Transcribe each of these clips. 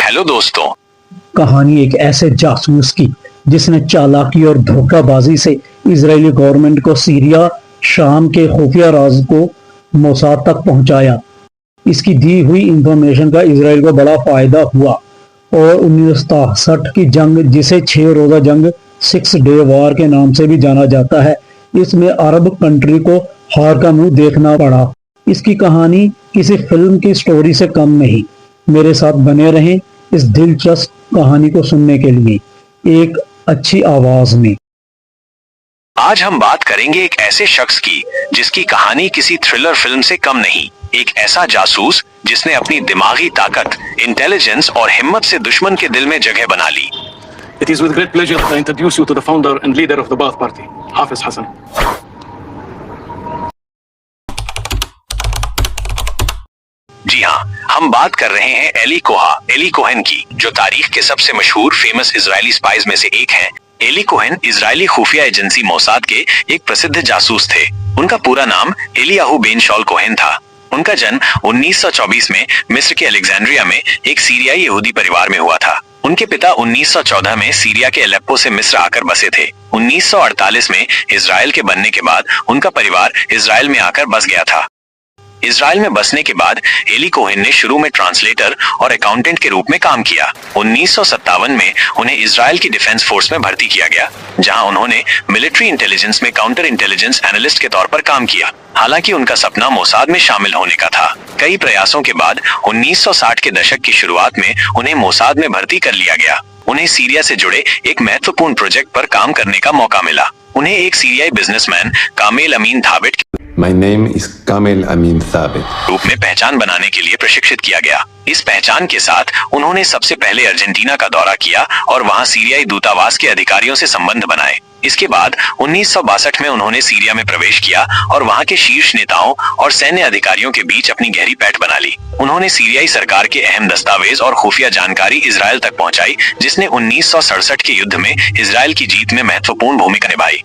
Hello दोस्तों, कहानी एक ऐसे जासूस की जिसने चालाकी और धोखाबाजी से इजरायली गवर्नमेंट को सीरिया, शाम के खुफिया राज को मोसाद तक पहुंचाया। इसकी दी हुई इंफॉर्मेशन का इजराइल को बड़ा फायदा हुआ और 1967 की जंग, जिसे 6 रोजा जंग 6 डे वॉर के नाम से भी जाना जाता है, इसमें अरब कंट्री को हार का मुंह देखना पड़ा। इसकी कहानी किसी फिल्म की स्टोरी से कम नहीं। मेरे साथ बने रहें इस दिलचस्प कहानी को सुनने के लिए एक अच्छी आवाज में। आज हम बात करेंगे एक ऐसे शख्स की जिसकी कहानी किसी थ्रिलर फिल्म से कम नहीं। एक ऐसा जासूस जिसने अपनी दिमागी ताकत, इंटेलिजेंस और हिम्मत से दुश्मन के दिल में जगह बना ली। It is with great pleasure I introduce you to the founder and leader of the Baath Party, Hafiz Hassan. जी हाँ, हम बात कर रहे हैं एली कोहेन की, जो तारीख के सबसे मशहूर फेमस इजरायली स्पाइज में से एक हैं। एली कोहेन इजरायली खुफिया एजेंसी मोसाद के एक प्रसिद्ध जासूस थे। उनका पूरा नाम एलियाहू बेन शॉल कोहेन था। उनका जन्म 1924 में मिस्र के अलेक्जेंड्रिया में एक सीरियाई यहूदी परिवार में हुआ था। उनके पिता 1914 में सीरिया के अलेप्पो से मिस्र आकर बसे थे। 1948 में इजराइल के बनने के बाद उनका परिवार इजराइल में आकर बस गया था। इजराइल में बसने के बाद एली कोहेन ने शुरू में ट्रांसलेटर और अकाउंटेंट के रूप में काम किया। 1957 में उन्हें इजराइल की डिफेंस फोर्स में भर्ती किया गया, जहां उन्होंने मिलिट्री इंटेलिजेंस में काउंटर इंटेलिजेंस एनालिस्ट के तौर पर काम किया। हालांकि उनका सपना मोसाद में शामिल होने का था। कई प्रयासों के बाद 1960 के दशक की शुरुआत में उन्हें मोसाद में भर्ती कर लिया गया। उन्हें सीरिया से जुड़े एक महत्वपूर्ण प्रोजेक्ट पर काम करने का मौका मिला। उन्हें एक सीरियाई businessman Kamel Amin Thabit My name is Kamel Amin Thabit रूप में पहचान बनाने के लिए प्रशिक्षित किया गया। इस पहचान के साथ उन्होंने सबसे पहले अर्जेंटीना का दौरा किया और वहां सीरियाई दूतावास के अधिकारियों से संबंध बनाए। इसके बाद 1962 में उन्होंने सीरिया में प्रवेश किया और वहां के शीर्ष नेताओं और सैन्य अधिकारियों के बीच अपनी गहरी पैठ बना ली। उन्होंने सीरियाई सरकार के अहम दस्तावेज और खुफिया जानकारी इजराइल तक पहुंचाई, जिसने 1967 के युद्ध में इजराइल की जीत में महत्वपूर्ण भूमिका निभाई।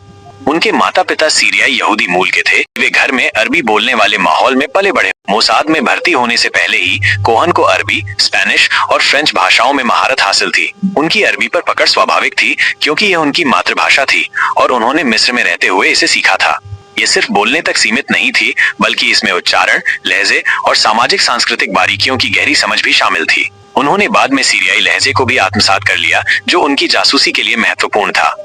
उनके माता पिता सीरियाई यहूदी मूल के थे। वे घर में अरबी बोलने वाले माहौल में पले बढ़े। मोसाद में भर्ती होने से पहले ही कोहन को अरबी, स्पेनिश और फ्रेंच भाषाओं में महारत हासिल थी। उनकी अरबी पर पकड़ स्वाभाविक थी, क्योंकि यह उनकी मातृभाषा थी और उन्होंने मिस्र में रहते हुए इसे सीखा था। ये सिर्फ बोलने तक सीमित नहीं थी, बल्कि इसमें उच्चारण, लहजे और सामाजिक सांस्कृतिक बारीकियों की गहरी समझ भी शामिल थी। उन्होंने बाद में सीरियाई लहजे को भी आत्मसात कर लिया, जो उनकी जासूसी के लिए महत्वपूर्ण था।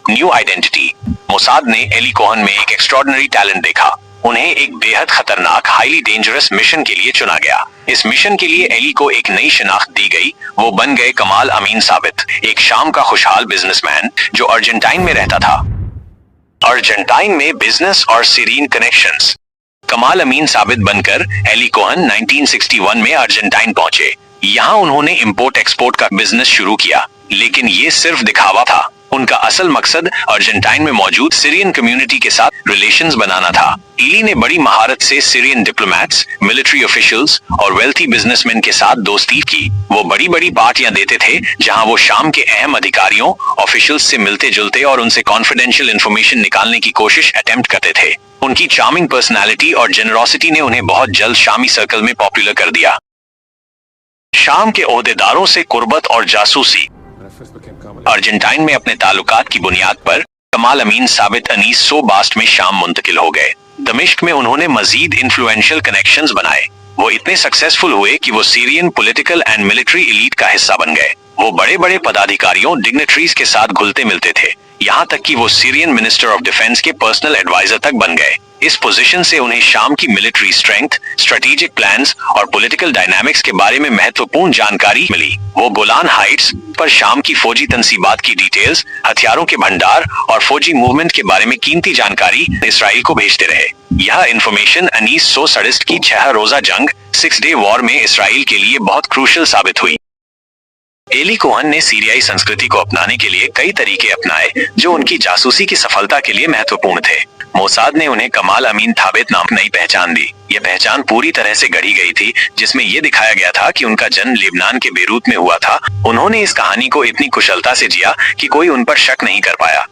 New identity. मोसाद ने एली कोहेन में एक एक्स्ट्रॉर्डिनरी टैलेंट देखा। उन्हें एक बेहद खतरनाक, हाईली डेंजरस मिशन के लिए चुना गया। इस मिशन के लिए एली को एक नई शिनाख्त दी गई। वो बन गए कमाल अमीन साबित, एक शाम का खुशहाल बिजनेसमैन जो अर्जेंटाइन में रहता था। अर्जेंटाइन में बिजनेस और सीरियन कनेक्शंस। कमाल अमीन साबित बनकर एली कोहेन 1961 में अर्जेंटाइन पहुंचे। यहाँ उन्होंने इंपोर्ट एक्सपोर्ट का बिजनेस शुरू किया, लेकिन ये सिर्फ दिखावा था। उनका असल मकसद अर्जेंटाइन में मौजूद सीरियन कम्युनिटी के साथ रिलेशंस बनाना था। एली ने बड़ी महारत से सीरियन डिप्लोमैट्स, मिलिट्री ऑफिशियल्स और वेल्थी बिजनेसमैन के साथ दोस्ती की। वो बड़ी बड़ी पार्टियां देते थे, जहां वो शाम के अहम अधिकारियों, ऑफिशियल्स से मिलते जुलते और उनसे कॉन्फिडेंशियल इंफॉर्मेशन निकालने की कोशिश अटेम्प्ट करते थे। उनकी चार्मिंग पर्सनैलिटी और जेनरोसिटी ने उन्हें बहुत जल्द शामी सर्कल में पॉपुलर कर दिया। शाम के ओहदेदारों से कुर्बत और जासूसी। अर्जेंटाइन में अपने ताल्लुकात की बुनियाद पर कमाल अमीन साबित 1962 में शाम मुंतकिल हो गए। दमिश्क में उन्होंने मजीद इन्फ्लुएंशियल कनेक्शंस बनाए। वो इतने सक्सेसफुल हुए कि वो Syrian political and military elite का हिस्सा बन गए। वो बड़े बड़े पदाधिकारियों डिग्नेटरीज के साथ घुलते मिलते थे, यहाँ तक कि वो सीरियन मिनिस्टर ऑफ डिफेंस के पर्सनल एडवाइजर तक बन गए। इस पोजीशन से उन्हें शाम की मिलिट्री स्ट्रेंथ, स्ट्रेटेजिक प्लान्स और पॉलिटिकल डायनामिक्स के बारे में महत्वपूर्ण जानकारी मिली। वो गोलान हाइट्स पर शाम की फौजी तंसीबात की डिटेल्स, हथियारों के भंडार और फौजी मूवमेंट के बारे में कीमती जानकारी इसराइल को भेजते रहे। यह इंफॉर्मेशन 1967 की 6 रोजा जंग 6 डे वॉर में इसराइल के लिए बहुत क्रूशियल साबित हुई। एली कोहन ने सीरियाई संस्कृति को अपनाने के लिए कई तरीके अपनाए जो उनकी जासूसी की सफलता के लिए महत्वपूर्ण थे। मोसाद ने उन्हें कमाल अमीन थाबित नाम नई पहचान दी। यह पहचान पूरी तरह से गढ़ी गई थी, जिसमें यह दिखाया गया था कि उनका जन्म लेबनान के बेरूत में हुआ था। उन्होंने इस कहानी को इतनी कुशलता से जिया कि कोई उन पर शक नहीं कर पाया।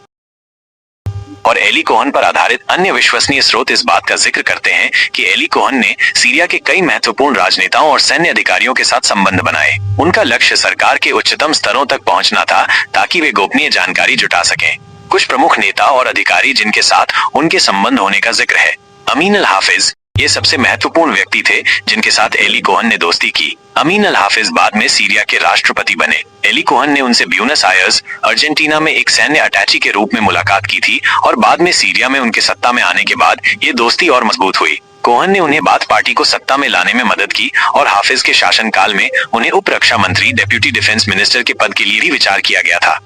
और एली कोहन पर आधारित अन्य विश्वसनीय स्रोत इस बात का जिक्र करते हैं कि एली कोहन ने सीरिया के कई महत्वपूर्ण राजनेताओं और सैन्य अधिकारियों के साथ संबंध बनाए। उनका लक्ष्य सरकार के उच्चतम स्तरों तक पहुंचना था ताकि वे गोपनीय जानकारी जुटा सकें। कुछ प्रमुख नेता और अधिकारी जिनके साथ उनके संबंध होने का जिक्र है। अमीन अल हाफिज ये सबसे महत्वपूर्ण व्यक्ति थे जिनके साथ एली कोहन ने दोस्ती की। अमीन अल हाफिज बाद में सीरिया के राष्ट्रपति बने। एली कोहन ने उनसे ब्यूनस आयर्स, अर्जेंटीना में एक सैन्य अटैची के रूप में मुलाकात की थी और बाद में सीरिया में उनके सत्ता में आने के बाद ये दोस्ती और मजबूत हुई। कोहन ने उन्हें बाथ पार्टी को सत्ता में लाने में मदद की और हाफिज के शासनकाल में उन्हें उप रक्षा मंत्री, डेप्यूटी डिफेंस मिनिस्टर के पद के लिए भी विचार किया गया था।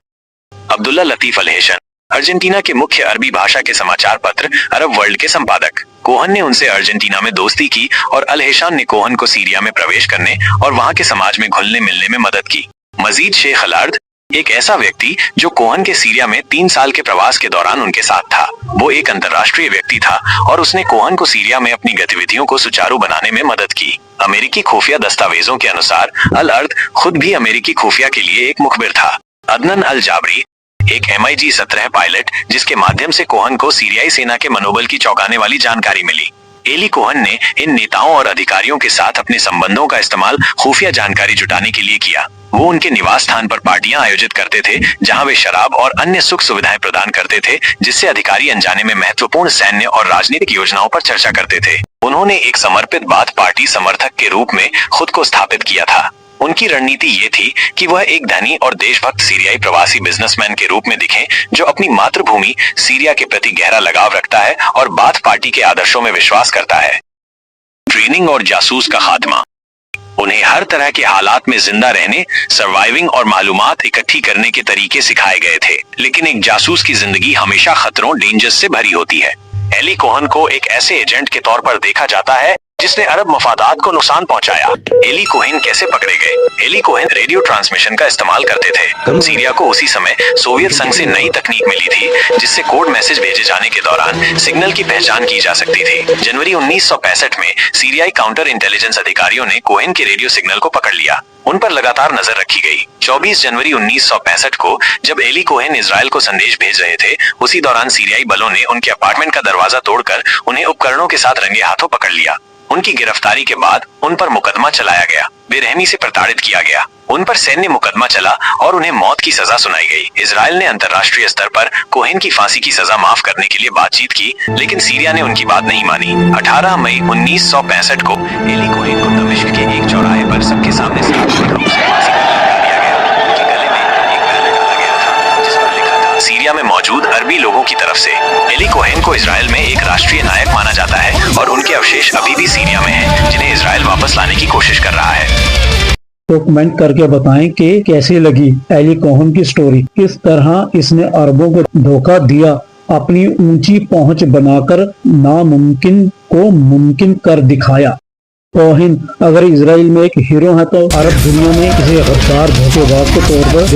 अब्दुल्ला लतीफ अल-हेशन, अर्जेंटीना के मुख्य अरबी भाषा के समाचार पत्र अरब वर्ल्ड के संपादक। कोहन ने उनसे अर्जेंटीना में दोस्ती की और अल-हेशान ने कोहन को सीरिया में प्रवेश करने और वहां के समाज में घुलने मिलने में मदद की। मजीद शेख अल-अर्द एक ऐसा व्यक्ति जो कोहन के सीरिया में 3 साल के प्रवास के दौरान उनके साथ था। वो एक अंतर्राष्ट्रीय व्यक्ति था और उसने कोहन को सीरिया में अपनी गतिविधियों को सुचारू बनाने में मदद की। अमेरिकी खुफिया दस्तावेजों के अनुसार अल-अर्द खुद भी अमेरिकी खुफिया के लिए एक मुखबिर था। अदनन अल जाबरी एक MiG-17 पायलट जिसके माध्यम से कोहन को सीरियाई सेना के मनोबल की चौंकाने वाली जानकारी मिली। एली कोहन ने इन नेताओं और अधिकारियों के साथ अपने संबंधों का इस्तेमाल खुफिया जानकारी जुटाने के लिए किया। वो उनके निवास स्थान पर पार्टियां आयोजित करते थे जहां वे शराब और अन्य सुख सुविधाएं प्रदान करते थे, जिससे अधिकारी अनजाने में महत्वपूर्ण सैन्य और राजनीतिक योजनाओं पर चर्चा करते थे। उन्होंने एक समर्पित बाथ पार्टी समर्थक के रूप में खुद को स्थापित किया था। उनकी रणनीति ये थी कि वह एक धनी और देशभक्त सीरियाई प्रवासी बिजनेसमैन के रूप में दिखें जो अपनी मातृभूमि सीरिया के प्रति गहरा लगाव रखता है और बाथ पार्टी के आदर्शों में विश्वास करता है। ट्रेनिंग और जासूस का खात्मा। उन्हें हर तरह के हालात में जिंदा रहने, सर्वाइविंग और मालूमात इकट्ठी करने के तरीके सिखाए गए थे, लेकिन एक जासूस की जिंदगी हमेशा खतरों, डेंजर्स से भरी होती है। एली कोहन को एक ऐसे एजेंट के तौर पर देखा जाता है जिसने अरब मफादात को नुकसान पहुंचाया। एली कोहेन कैसे पकड़े गए? एली कोहेन रेडियो ट्रांसमिशन का इस्तेमाल करते थे। सीरिया को उसी समय सोवियत संघ से नई तकनीक मिली थी जिससे कोड मैसेज भेजे जाने के दौरान सिग्नल की पहचान की जा सकती थी। जनवरी 1965 में सीरियाई काउंटर इंटेलिजेंस अधिकारियों ने कोहेन के रेडियो सिग्नल को पकड़ लिया। उन पर लगातार नजर रखी गई। 24 जनवरी 1965 को जब एली कोहेन इजराइल को संदेश भेज रहे थे, उसी दौरान सीरियाई बलों ने उनके अपार्टमेंट का दरवाजा तोड़कर उन्हें उपकरणों के साथ रंगे हाथों पकड़ लिया। उनकी गिरफ्तारी के बाद उन पर मुकदमा चलाया गया। बेरहमी से प्रताड़ित किया गया। उन पर सैन्य मुकदमा चला और उन्हें मौत की सजा सुनाई गई। इजराइल ने अंतर्राष्ट्रीय स्तर पर कोहेन की फांसी की सजा माफ करने के लिए बातचीत की, लेकिन सीरिया ने उनकी बात नहीं मानी। 18 मई 1965 को एली कोहेन को दमिश्क के एक चौराहे पर सबके सामने सार्वजनिक रूप से फांसी का लटका दिया गया। उनके गले में एक बैनर डाला गया था जिस पर लिखा था, सीरिया में मौजूद अरबी लोगों की तरफ से। एली कोहेन को इजराइल में एक राष्ट्रीय नायक माना जाता है और उनके अवशेष अभी भी सीरिया में हैं, जिन्हें इजराइल वापस लाने की कोशिश कर रहा है। तो कमेंट करके बताएं कि कैसी लगी एली कोहेन की स्टोरी। किस तरह इसने अरबों को धोखा दिया, अपनी ऊंची पहुंच बनाकर नामुमकिन को मुमकिन कर दिखाया। कोहेन अगर इजराइल में एक हीरो है तो अरब दुनिया में किसी गद्दार धोखेबाज के तौर पर